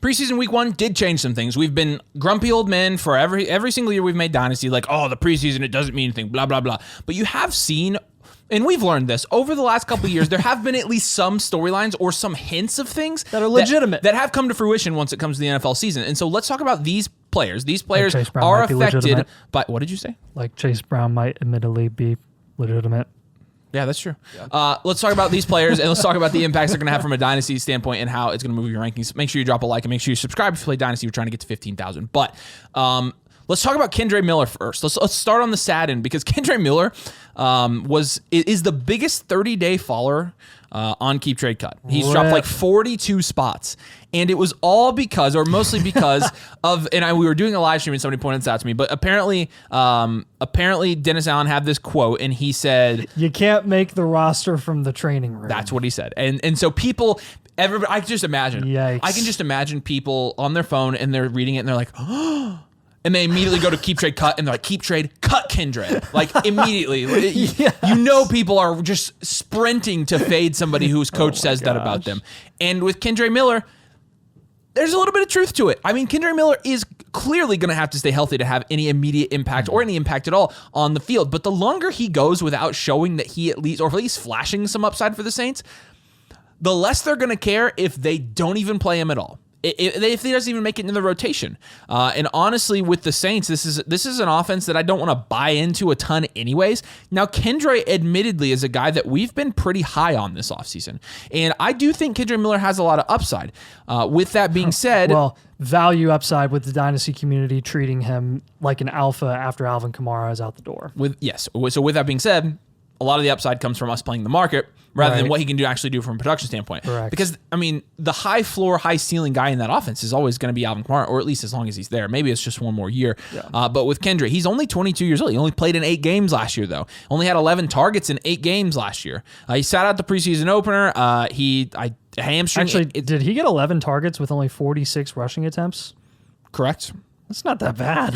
Preseason week 1 did change some things. We've been grumpy old men for every single year we've made Dynasty, like, oh, the preseason, it doesn't mean anything, blah, blah, blah. But you have seen, and we've learned this, over the last couple of years, there have been at least some storylines or some hints of things that are legitimate. That have come to fruition once it comes to the NFL season. And so let's talk about these players. These players are affected by, what did you say? Like Chase Brown might admittedly be legitimate. Yeah, that's true. Yeah. Let's talk about these players, and let's talk about the impacts they're going to have from a Dynasty standpoint and how it's going to move your rankings. Make sure you drop a like and make sure you subscribe if you play Dynasty. We're trying to get to 15,000. But let's talk about Kendre Miller first. Let's start on the sad end, because Kendre Miller is the biggest 30-day faller on Keep Trade Cut. He's dropped like 42 spots. And it was all because, or mostly because of, and we were doing a live stream and somebody pointed this out to me, but apparently Dennis Allen had this quote and he said, "You can't make the roster from the training room." That's what he said. And so people, everybody, I can just imagine. Yikes. I can just imagine people on their phone and they're reading it and they're like, oh, and they immediately go to Keep Trade Cut and they're like, Keep Trade, cut Kendre. Like immediately. Yes. You know people are just sprinting to fade somebody whose coach says that about them. And with Kendre Miller, there's a little bit of truth to it. I mean, Kendre Miller is clearly going to have to stay healthy to have any immediate impact or any impact at all on the field. But the longer he goes without showing that he at least flashing some upside for the Saints, the less they're going to care if they don't even play him at all. If he doesn't even make it into the rotation. And honestly, with the Saints, this is an offense that I don't want to buy into a ton anyways. Now, Kendre admittedly is a guy that we've been pretty high on this offseason. And I do think Kendre Miller has a lot of upside. With that being said... Well, value upside with the Dynasty community treating him like an alpha after Alvin Kamara is out the door. So with that being said, a lot of the upside comes from us playing the market rather than what he can actually do from a production standpoint. Correct. Because, I mean, the high floor, high ceiling guy in that offense is always going to be Alvin Kamara, or at least as long as he's there. Maybe it's just one more year. Yeah. But with Kendre, he's only 22 years old. He only played in 8 games last year, though. Only had 11 targets in 8 games last year. He sat out the preseason opener. Hamstring. Actually, did he get 11 targets with only 46 rushing attempts? Correct. That's not that bad.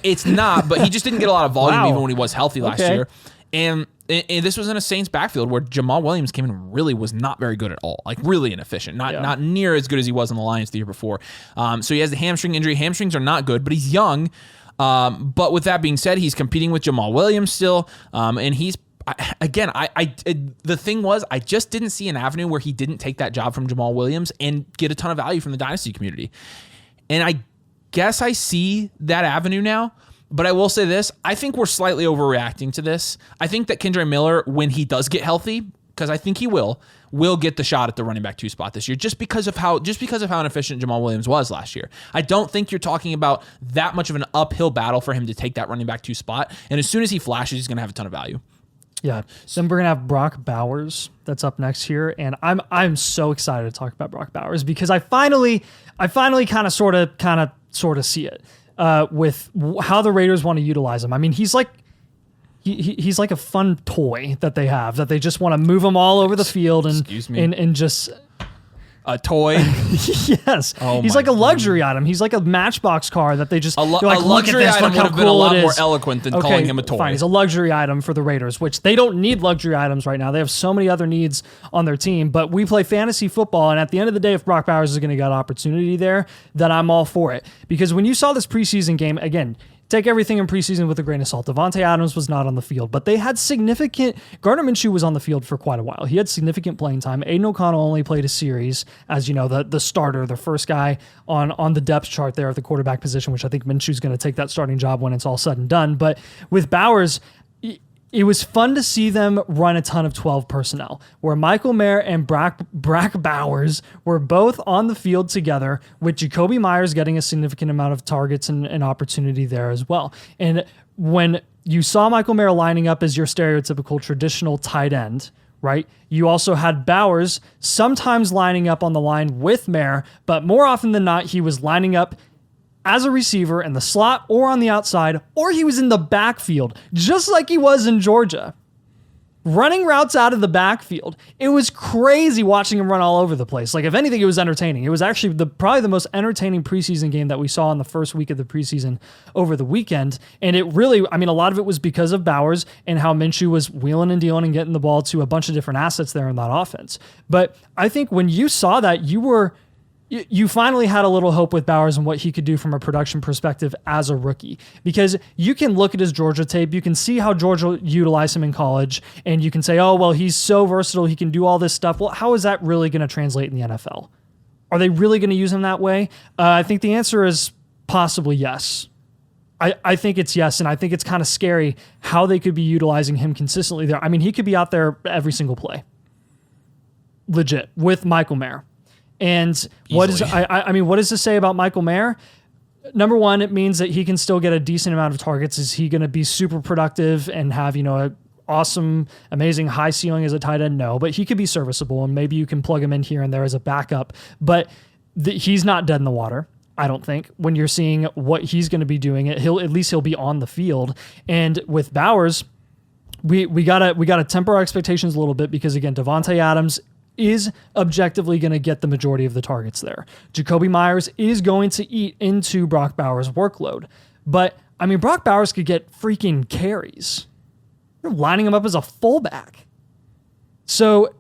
It's not, but he just didn't get a lot of volume even when he was healthy last year. And this was in a Saints backfield where Jamal Williams came in and really was not very good at all, like really inefficient, not near as good as he was in the Lions the year before. So he has the hamstring injury. Hamstrings are not good, but he's young. But with that being said, he's competing with Jamal Williams still, and he's the thing was, I just didn't see an avenue where he didn't take that job from Jamal Williams and get a ton of value from the Dynasty community. And I guess I see that avenue now. But I will say this, I think we're slightly overreacting to this. I think that Kendre Miller, when he does get healthy, because I think he will get the shot at the running back 2 spot this year, just because of how inefficient Jamal Williams was last year. I don't think you're talking about that much of an uphill battle for him to take that running back 2 spot. And as soon as he flashes, he's going to have a ton of value. Yeah. Then we're going to have Brock Bowers that's up next here. And I'm so excited to talk about Brock Bowers because I finally kind of sort of see it. With how the Raiders want to utilize him. I mean, he's like a fun toy that they have that they just want to move him all over the field and just a toy. Yes, he's like a luxury item. He's like a Matchbox car that they just a luxury item would have been a lot more eloquent than calling him a toy. Fine, he's a luxury item for the Raiders, which they don't need luxury items right now. They have so many other needs on their team. But we play fantasy football, and at the end of the day, if Brock Bowers is going to get opportunity there, then I'm all for it. Because when you saw this preseason game again. Take everything in preseason with a grain of salt. Devontae Adams was not on the field, but they had significant... Gardner Minshew was on the field for quite a while. He had significant playing time. Aiden O'Connell only played a series as, you know, the starter, the first guy on the depth chart there at the quarterback position, which I think Minshew's going to take that starting job when it's all said and done. But with Bowers... It was fun to see them run a ton of 12 personnel, where Michael Mayer and Brock Bowers were both on the field together, with Jacoby Myers getting a significant amount of targets and opportunity there as well. And when you saw Michael Mayer lining up as your stereotypical traditional tight end, right? You also had Bowers sometimes lining up on the line with Mayer, but more often than not, he was lining up as a receiver in the slot or on the outside, or he was in the backfield, just like he was in Georgia, running routes out of the backfield. It was crazy watching him run all over the place. Like, if anything, it was entertaining. It was actually probably the most entertaining preseason game that we saw in the first week of the preseason over the weekend. And it really, I mean, a lot of it was because of Bowers and how Minshew was wheeling and dealing and getting the ball to a bunch of different assets there in that offense. But I think when you saw that, you were you finally had a little hope with Bowers and what he could do from a production perspective as a rookie, because you can look at his Georgia tape, you can see how Georgia utilized him in college, and you can say, oh, well, he's so versatile, he can do all this stuff. Well, how is that really going to translate in the NFL? Are they really going to use him that way? I think the answer is possibly yes. I think it's yes, and I think it's kind of scary how they could be utilizing him consistently there. I mean, he could be out there every single play. Legit, with Michael Mayer. And what does this say about Michael Mayer? Number one, it means that he can still get a decent amount of targets. Is he going to be super productive and have, a awesome, amazing high ceiling as a tight end? No, but he could be serviceable, and maybe you can plug him in here and there as a backup. But he's not dead in the water, I don't think. When you're seeing what he's going to be doing, he'll be on the field. And with Bowers, we gotta temper our expectations a little bit, because again, Davante Adams is objectively going to get the majority of the targets there. Jacoby Myers is going to eat into Brock Bowers' workload. But, I mean, Brock Bowers could get freaking carries. You're lining him up as a fullback. So,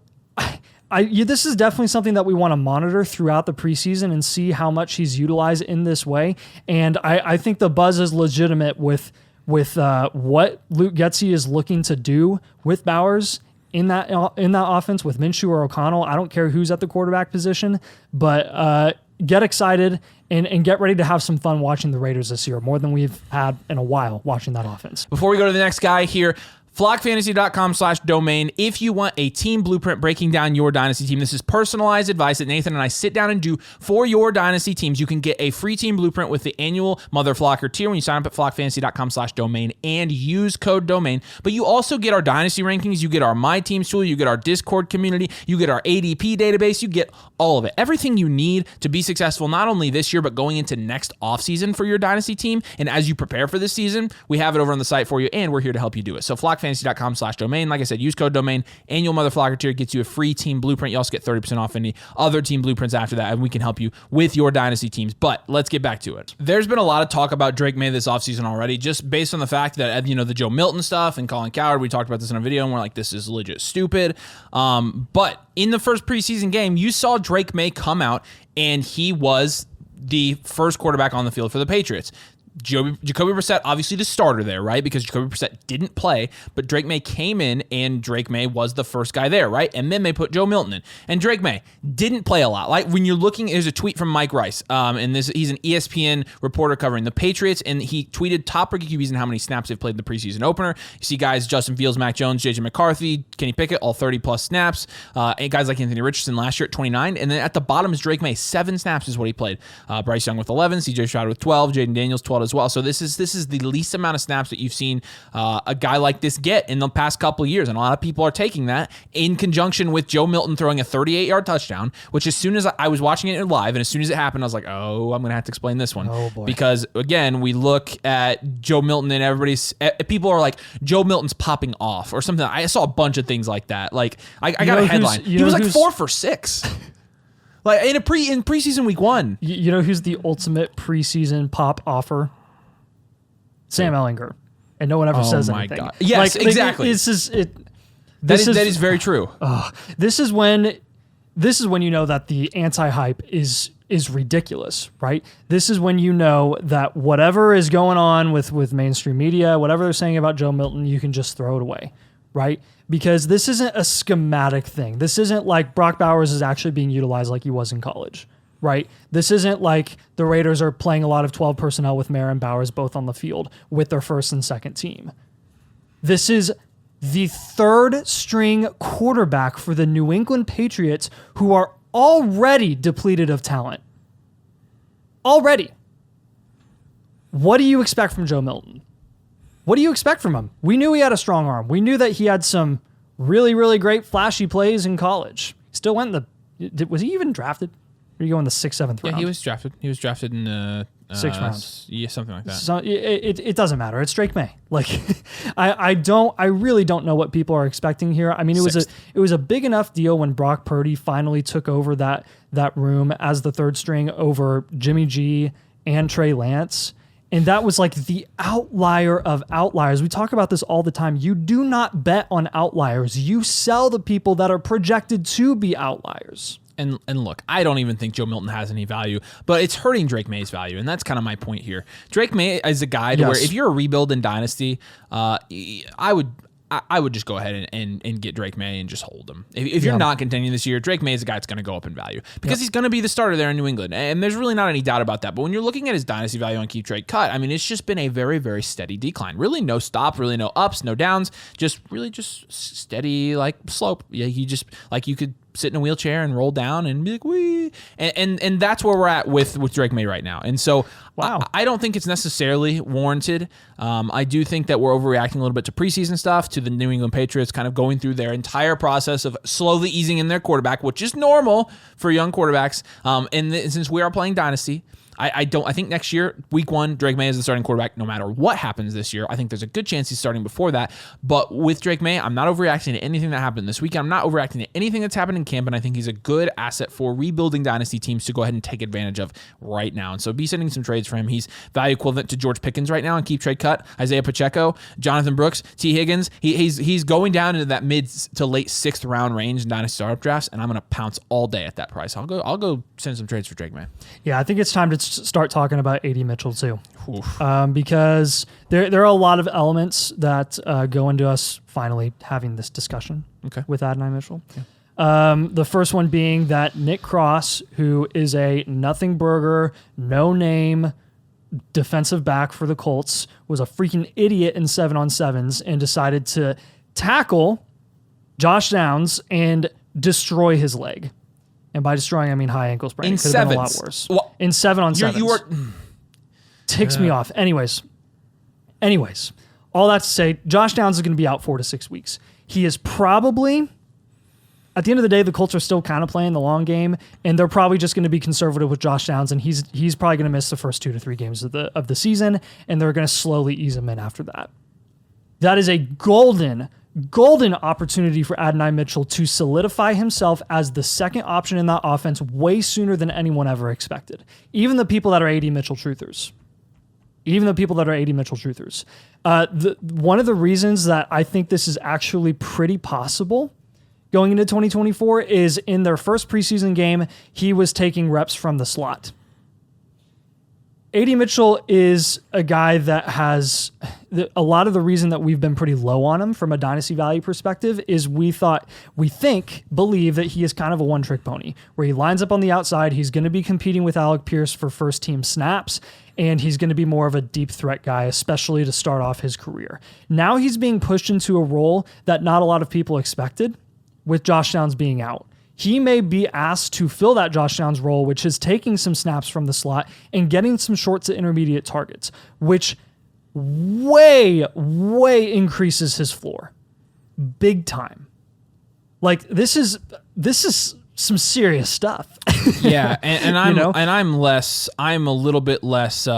this is definitely something that we want to monitor throughout the preseason and see how much he's utilized in this way. And I think the buzz is legitimate with what Luke Getsy is looking to do with Bowers in that offense with Minshew or O'Connell. I don't care who's at the quarterback position, but get excited and get ready to have some fun watching the Raiders this year, more than we've had in a while watching that offense. Before we go to the next guy here, flockfantasy.com/domain. If you want a team blueprint breaking down your dynasty team, this is personalized advice that Nathan and I sit down and do for your dynasty teams. You can get a free team blueprint with the annual Motherflocker tier when you sign up at flockfantasy.com/domain and use code domain. But you also get our dynasty rankings. You get our My Teams tool. You get our Discord community. You get our ADP database. You get all of it. Everything you need to be successful, not only this year, but going into next offseason for your dynasty team. And as you prepare for this season, we have it over on the site for you, and we're here to help you do it. So flockfantasy.com/domain. Like I said, use code domain. Annual Motherflocker tier gets you a free team blueprint. You also get 30% off any other team blueprints after that, and we can help you with your dynasty teams. But let's get back to it. There's been a lot of talk about Drake Maye this offseason already, just based on the fact that, the Joe Milton stuff and Colin Cowherd, we talked about this in a video, and we're like, this is legit stupid. But in the first preseason game, you saw Drake Maye come out, and he was the first quarterback on the field for the Patriots. Jacoby Brissett, obviously the starter there, right? Because Jacoby Brissett didn't play, but Drake Maye came in, and Drake Maye was the first guy there, right? And then they put Joe Milton in. And Drake Maye didn't play a lot. Like, when you're looking, there's a tweet from Mike Rice, and he's an ESPN reporter covering the Patriots, and he tweeted top rookie QBs and how many snaps they've played in the preseason opener. You see guys, Justin Fields, Mac Jones, JJ McCarthy, Kenny Pickett, all 30-plus snaps. And guys like Anthony Richardson last year at 29. And then at the bottom is Drake Maye. 7 snaps is what he played. Bryce Young with 11, CJ Stroud with 12, Jaden Daniels 12 as well. So this is the least amount of snaps that you've seen a guy like this get in the past couple of years. And a lot of people are taking that in conjunction with Joe Milton throwing a 38-yard touchdown, which as soon as I was watching it live, and as soon as it happened, I was like, oh, I'm going to have to explain this one. Oh, boy. Because, again, we look at Joe Milton and people are like, Joe Milton's popping off or something. I saw a bunch of things like that. Like, I got a headline. He was like 4 for 6. Like in preseason week 1. You know who's the ultimate preseason pop offer? Sam Ellinger, and no one ever says anything. Oh my God! Yes, exactly. That is very true. This is when you know that the anti-hype is ridiculous, right? This is when you know that whatever is going on with mainstream media, whatever they're saying about Joe Milton, you can just throw it away, right? Because this isn't a schematic thing. This isn't like Brock Bowers is actually being utilized like he was in college. Right? This isn't like the Raiders are playing a lot of 12 personnel with Mayer and Bowers both on the field with their first and second team. This is the third string quarterback for the New England Patriots, who are already depleted of talent. Already. What do you expect from Joe Milton? What do you expect from him? We knew he had a strong arm. We knew that he had some really, really great flashy plays in college. Still went was he even drafted? Or you go in the 6th, 7th round? Yeah, he was drafted. He was drafted in 6th round. Yeah, something like that. So it doesn't matter. It's Drake Maye. Like, I really don't know what people are expecting here. I mean, it was a big enough deal when Brock Purdy finally took over that room as the third string over Jimmy G and Trey Lance. And that was like the outlier of outliers. We talk about this all the time. You do not bet on outliers. You sell the people that are projected to be outliers. And look, I don't even think Joe Milton has any value, but it's hurting Drake Maye's value, and that's kind of my point here. Drake Maye is a guy to where if you're a rebuild in Dynasty, I would just go ahead and get Drake Maye and just hold him. If you're not contending this year, Drake Maye is a guy that's going to go up in value because he's going to be the starter there in New England, and there's really not any doubt about that. But when you're looking at his Dynasty value on Keep Trade Cut, I mean, it's just been a very, very steady decline. Really no stop, really no ups, no downs, just steady like slope. Yeah, you could sit in a wheelchair and roll down and be like, wee. And that's where we're at with Drake Maye right now. And so I don't think it's necessarily warranted. I do think that we're overreacting a little bit to preseason stuff, to the New England Patriots kind of going through their entire process of slowly easing in their quarterback, which is normal for young quarterbacks. Since we are playing Dynasty, I think next year, week 1, Drake Maye is the starting quarterback no matter what happens this year. I think there's a good chance he's starting before that. But with Drake Maye, I'm not overreacting to anything that happened this weekend. I'm not overreacting to anything that's happened in camp, and I think he's a good asset for rebuilding Dynasty teams to go ahead and take advantage of right now. And so be sending some trades for him. He's value equivalent to George Pickens right now in Keep Trade Cut, Isaiah Pacheco, Jonathan Brooks, T. Higgins. He's going down into that mid to late 6th round range in Dynasty startup drafts, and I'm going to pounce all day at that price. I'll go send some trades for Drake Maye. Yeah, I think it's time to start talking about Adonai Mitchell too, because there are a lot of elements that go into us finally having this discussion with Adonai Mitchell. Yeah. The first one being that Nick Cross, who is a nothing burger, no name defensive back for the Colts, was a freaking idiot in 7-on-7s and decided to tackle Josh Downs and destroy his leg. And by destroying, I mean high ankle sprain. It could have been a lot worse. Well, in 7-on-7s. Ticks me off. Anyways, all that to say, Josh Downs is going to be out 4 to 6 weeks. He is probably, at the end of the day, the Colts are still kind of playing the long game, and they're probably just going to be conservative with Josh Downs, and he's probably going to miss the first 2 to 3 games of the season, and they're going to slowly ease him in after that. That is a golden opportunity for Adonai Mitchell to solidify himself as the second option in that offense way sooner than anyone ever expected. Even the people that are Adonai Mitchell truthers. One of the reasons that I think this is actually pretty possible going into 2024 is in their first preseason game, he was taking reps from the slot. Adonai Mitchell is a guy that has a lot of the reason that we've been pretty low on him from a dynasty value perspective is believe that he is kind of a one-trick pony where he lines up on the outside. He's going to be competing with Alec Pierce for first team snaps, and he's going to be more of a deep threat guy, especially to start off his career. Now he's being pushed into a role that not a lot of people expected with Josh Downs being out. He may be asked to fill that Josh Downs role, which is taking some snaps from the slot and getting some short to intermediate targets, which way increases his floor. Big time. Like this is some serious stuff. Yeah, and I'm I'm a little bit less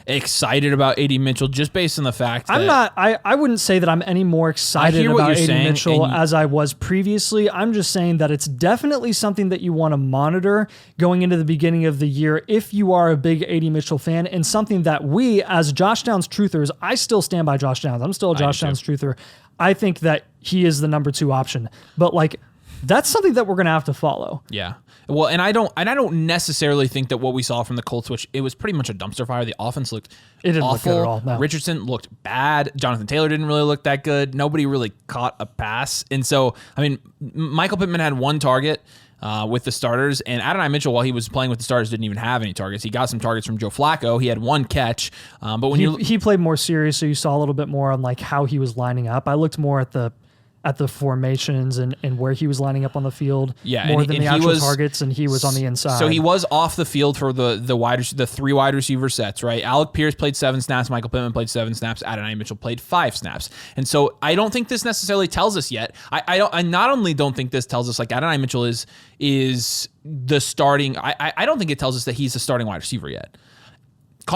excited about Adonai Mitchell just based on the fact that I wouldn't say that I'm any more excited about Adonai Mitchell as I was previously. I'm just saying that it's definitely something that you want to monitor going into the beginning of the year if you are a big Adonai Mitchell fan, and something that we as Josh Downs truthers, I still stand by Josh Downs. I'm still a Josh Downs truther. I think that he is the number 2 option, but that's something that we're going to have to follow. Yeah. Well, and I don't necessarily think that what we saw from the Colts, which it was pretty much a dumpster fire. The offense looked awful. Look good at all. No. Richardson looked bad. Jonathan Taylor didn't really look that good. Nobody really caught a pass. And so, I mean, Michael Pittman had 1 target with the starters, and Adonai Mitchell, while he was playing with the starters, didn't even have any targets. He got some targets from Joe Flacco. He had 1 catch. But when he played more serious, so you saw a little bit more on how he was lining up. I looked more at the formations and where he was lining up on the field more than the actual targets, and he was on the inside. So he was off the field for the 3 wide receiver sets, right? Alec Pierce played 7 snaps, Michael Pittman played 7 snaps, Adonai Mitchell played 5 snaps. And so I don't think this necessarily tells us yet. I not only don't think this tells us Adonai Mitchell is the starting, I don't think it tells us that he's the starting wide receiver yet.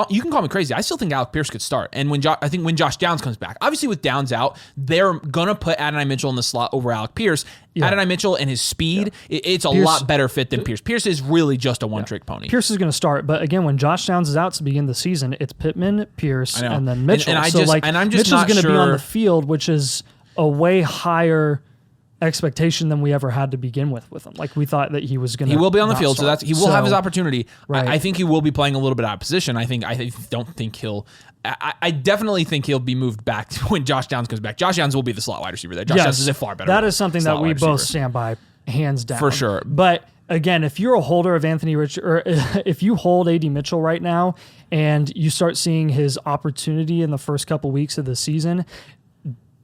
You can call me crazy. I still think Alec Pierce could start. And when Josh Downs comes back, obviously with Downs out, they're going to put Adonai Mitchell in the slot over Alec Pierce. Yeah. Adonai Mitchell and his speed, it's a lot better fit than Pierce. Pierce is really just a one-trick pony. Pierce is going to start, but again, when Josh Downs is out to begin the season, it's Pittman, Pierce, and then Mitchell. I'm just Mitchell's going to be on the field, which is a way higher expectation than we ever had to begin with him. Like we thought that he was going to. He will be on the field, so he will have his opportunity. Right. I think he will be playing a little bit out of position. I don't think he'll. I definitely think he'll be moved back to when Josh Downs comes back. Josh Downs will be the slot wide receiver there. Josh Downs is a far better. That is something that we both stand by, hands down. For sure. But again, if you're a holder of Anthony Richardson, or if you hold AD Mitchell right now and you start seeing his opportunity in the first couple weeks of the season,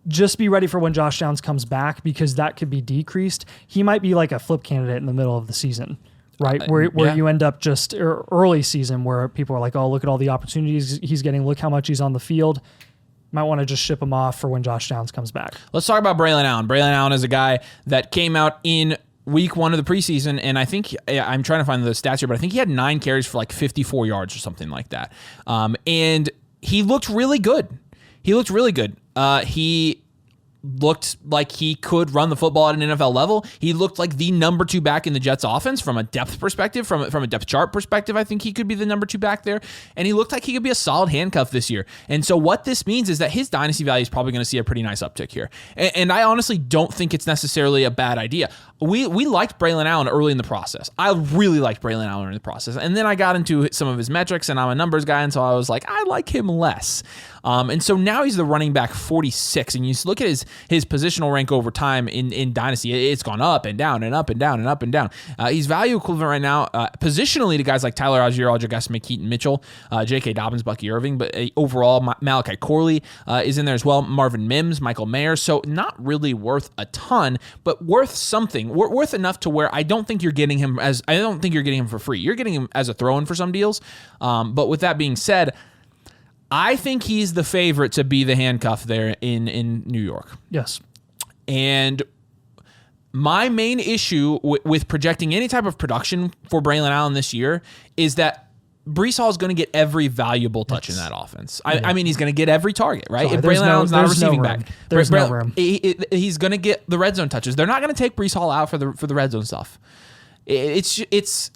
just be ready for when Josh Downs comes back, because that could be decreased. He might be like a flip candidate in the middle of the season. Right, where you end up just early season where people are like, oh, look at all the opportunities he's getting. Look how much he's on the field. Might want to just ship him off for when Josh Downs comes back. Let's talk about Braelon Allen. Braelon Allen is a guy that came out in week 1 of the preseason, and I think, I'm trying to find the stats here, but I think he had 9 carries for like 54 yards or something like that. And he looked really good. He looked like he could run the football at an NFL level. He looked like the number 2 back in the Jets offense from a depth perspective, from a depth chart perspective. I think he could be the number 2 back there. And he looked like he could be a solid handcuff this year. And so what this means is that his dynasty value is probably going to see a pretty nice uptick here. And I honestly don't think it's necessarily a bad idea. We liked Braelon Allen early in the process. I really liked Braelon Allen in the process. And then I got into some of his metrics, and I'm a numbers guy, and so I was like, I like him less. And so now he's the running back 46, and you look at his positional rank over time in Dynasty. It's gone up and down and up and down and up and down. He's value equivalent right now positionally to guys like Tyler Algier, Alger Gaston, Keaton Mitchell, J.K. Dobbins, Bucky Irving, but overall Malachi Corley is in there as well. Marvin Mims, Michael Mayer. So not really worth a ton, but worth something. Worth enough to where I don't think you're getting him for free. You're getting him as a throw-in for some deals. But with that being said, I think he's the favorite to be the handcuff there in New York. Yes. And my main issue with projecting any type of production for Braelon Allen this year is that Breece Hall is going to get every valuable touch in that offense. I mean, he's going to get every target, right? If Braelon Allen's not a receiving back, there's no room. He's going to get the red zone touches. They're not going to take Breece Hall out for the red zone stuff. It's.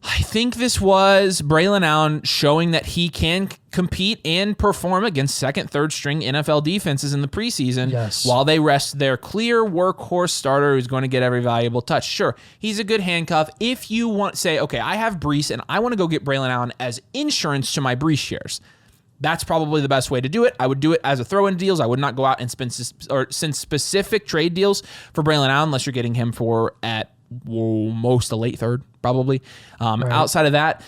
I think this was Braelon Allen showing that he can compete and perform against second, third string NFL defenses in the preseason while they rest their clear workhorse starter who's going to get every valuable touch. Sure, he's a good handcuff. If you want to say, okay, I have Breece and I want to go get Braelon Allen as insurance to my Breece shares, that's probably the best way to do it. I would do it as a throw-in deals. I would not go out and send specific trade deals for Braelon Allen unless you're getting him for at most a late third, probably. Right. Outside of that,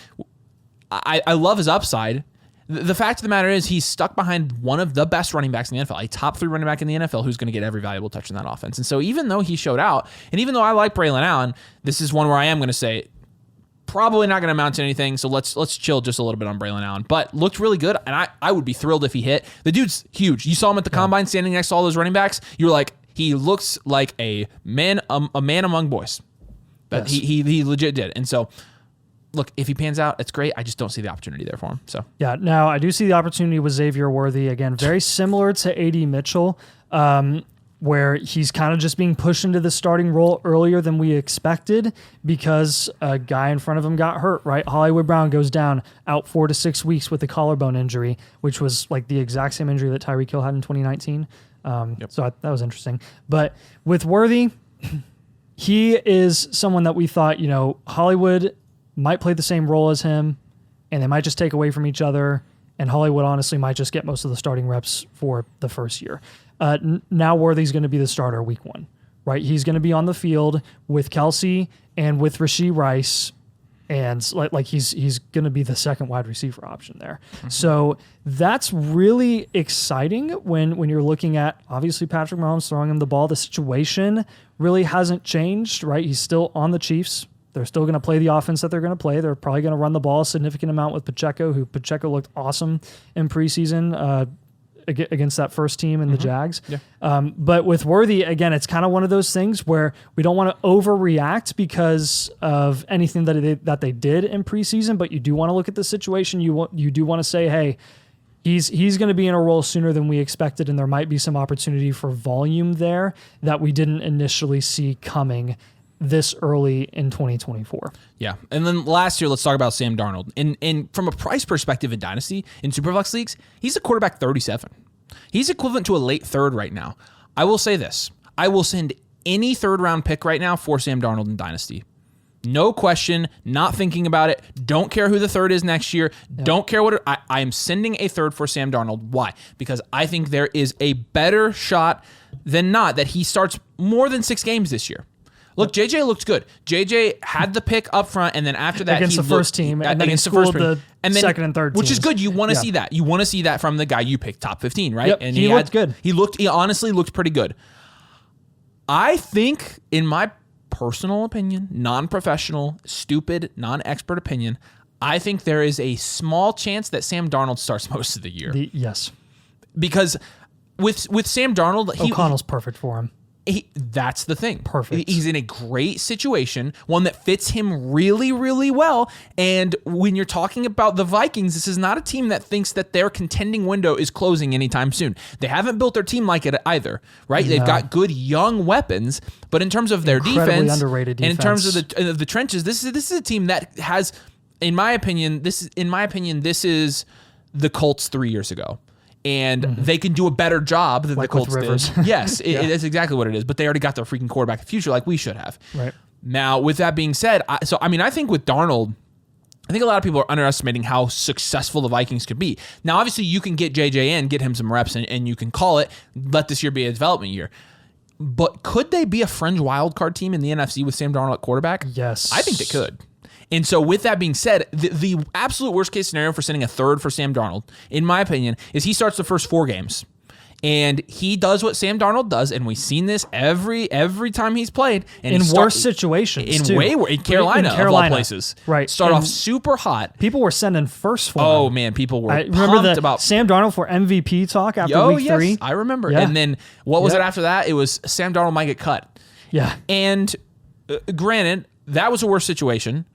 I love his upside. The fact of the matter is he's stuck behind one of the best running backs in the NFL, a top 3 running back in the NFL who's going to get every valuable touch in that offense. And so even though he showed out, and even though I like Braelon Allen, this is one where I am going to say probably not going to amount to anything, so let's chill just a little bit on Braelon Allen. But looked really good, and I would be thrilled if he hit. The dude's huge. You saw him at the combine standing next to all those running backs. You were like, he looks like a man among boys. But he legit did. And so, look, if he pans out, it's great. I just don't see the opportunity there for him. So yeah, now I do see the opportunity with Xavier Worthy. Again, very similar to AD Mitchell, where he's kind of just being pushed into the starting role earlier than we expected because a guy in front of him got hurt, right? Hollywood Brown goes down, out 4 to 6 weeks with a collarbone injury, which was like the exact same injury that Tyreek Hill had in 2019. So that was interesting. But with Worthy, he is someone that we thought, Hollywood might play the same role as him, and they might just take away from each other, and Hollywood honestly might just get most of the starting reps for the first year. Now Worthy's going to be the starter week 1, right? He's going to be on the field with Kelsey and with Rashee Rice, and like he's going to be the second wide receiver option there. Mm-hmm. So that's really exciting when you're looking at, obviously, Patrick Mahomes throwing him the ball. The situation really hasn't changed, right? He's still on the Chiefs. They're still going to play the offense that they're going to play. They're probably going to run the ball a significant amount with Pacheco, who Pacheco looked awesome in preseason against that first team in the Jags. Yeah. But with Worthy, again, it's kind of one of those things where we don't want to overreact because of anything that they did in preseason, but you do want to look at the situation. You do want to say, hey, he's going to be in a role sooner than we expected, and there might be some opportunity for volume there that we didn't initially see coming this early in 2024. Yeah. And then last year, let's talk about Sam Darnold. And from a price perspective in Dynasty, in Superflex leagues, he's a quarterback 37. He's equivalent to a late third right now. I will say this. I will send any third-round pick right now for Sam Darnold in Dynasty. No question, not thinking about it. Don't care who the third is next year. Don't care what I am sending a third for Sam Darnold. Why? Because I think there is a better shot than not that he starts more than 6 games this year. Look, JJ looked good. JJ had the pick up front, and then after that, against the first team, and then he schooled the second and third teams. Which is good. You want to see that. You want to see that from the guy you picked top 15, right? Yep. And he looked good. He honestly looked pretty good. I think, in my personal opinion, non-professional, stupid, non-expert opinion, I think there is a small chance that Sam Darnold starts most of the year. Yes. Because with Sam Darnold, O'Connell's perfect for him. That's the thing. Perfect. He's in a great situation, one that fits him really, really well. And when you're talking about the Vikings, this is not a team that thinks that their contending window is closing anytime soon. They haven't built their team like it either, right? No. They've got good young weapons, but in terms of their defense, underrated defense, and in terms of the trenches, this is a team that has, in my opinion, this is the Colts 3 years ago. And they can do a better job than the Colts did. Yes, that's exactly what it is. But they already got their freaking quarterback of the future like we should have. Right. Now, with that being said, I think with Darnold, I think a lot of people are underestimating how successful the Vikings could be. Now, obviously, you can get JJ in, get him some reps, and you can call it, let this year be a development year. But could they be a fringe wildcard team in the NFC with Sam Darnold at quarterback? Yes. I think they could. And so with that being said, the absolute worst case scenario for sending a third for Sam Darnold, in my opinion, is he starts the first 4 games. And he does what Sam Darnold does, and we've seen this every time he's played. And in worse situations, in Carolina, of all places. Right. Start off super hot. People were sending first for him. Oh, man, people were pumped about Sam Darnold for MVP talk after week 3. Yes, I remember. Yeah. And then what was it after that? It was Sam Darnold might get cut. Yeah. And granted, that was a worse situation.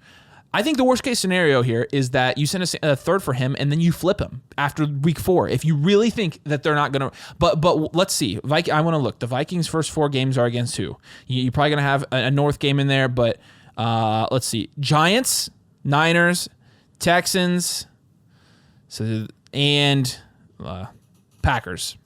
I think the worst case scenario here is that you send a third for him and then you flip him after week 4. If you really think that they're not going to, but let's see. I want to look. The Vikings' first 4 games are against who? You're probably going to have a North game in there, but let's see. Giants, Niners, Texans, and Packers.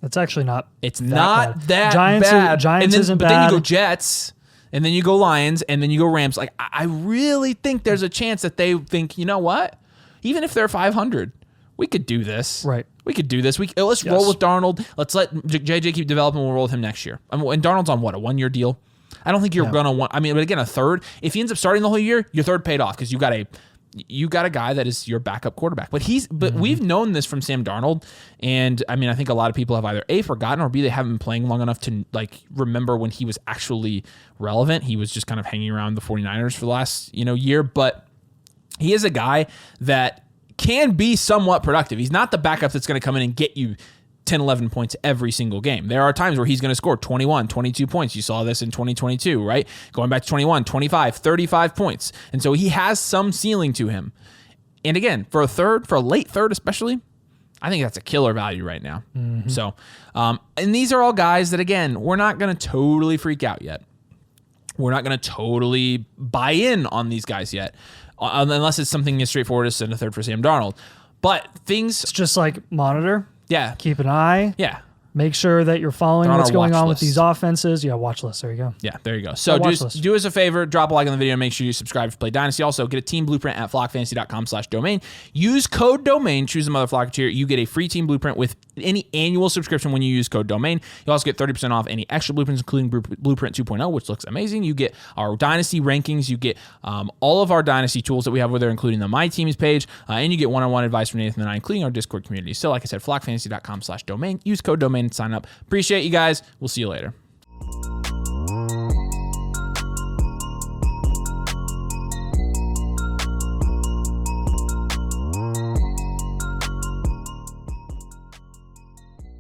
That's actually not. It's not that Giants bad. Giants isn't bad. But then you go Jets. And then you go Lions, and then you go Rams. Like, I really think there's a chance that they think, you know what? Even if they're 500, we could do this. Right. We could do this. Let's roll with Darnold. Let's let JJ keep developing. We'll roll with him next year. And Darnold's on what, a 1-year deal? I don't think you're going to want. I mean, but again, a third. If he ends up starting the whole year, your third paid off because you got a guy that is your backup quarterback. But we've known this from Sam Darnold, and I mean, I think a lot of people have either A, forgotten, or B, they haven't been playing long enough to remember when he was actually relevant. He was just kind of hanging around the 49ers for the last year, but he is a guy that can be somewhat productive. He's not the backup that's going to come in and get you 10, 11 points every single game. There are times where he's going to score 21, 22 points. You saw this in 2022, right? Going back to 21, 25, 35 points. And so he has some ceiling to him. And again, for a late third especially, I think that's a killer value right now. Mm-hmm. So, and these are all guys that, again, we're not going to totally freak out yet. We're not going to totally buy in on these guys yet, unless it's something as straightforward as send a third for Sam Darnold. But things... It's just like monitor. Yeah. Keep an eye. Yeah. Make sure that you're following what's going on with these offenses. Yeah, watch list. There you go. Yeah, there you go. So do us a favor, drop a like on the video, and make sure you subscribe to Play Dynasty. Also, get a team blueprint at flockfantasy.com/domain. Use code domain, choose the Motherflocker tier. You get a free team blueprint with any annual subscription when you use code domain. You also get 30% off any extra blueprints, including Blueprint 2.0, which looks amazing. You get our Dynasty rankings. You get all of our Dynasty tools that we have over there, including the My Teams page, and you get one-on-one advice from Nathan and I, including our Discord community. So, like I said, flockfantasy.com/domain. Use code domain and sign up. Appreciate you guys. We'll see you later.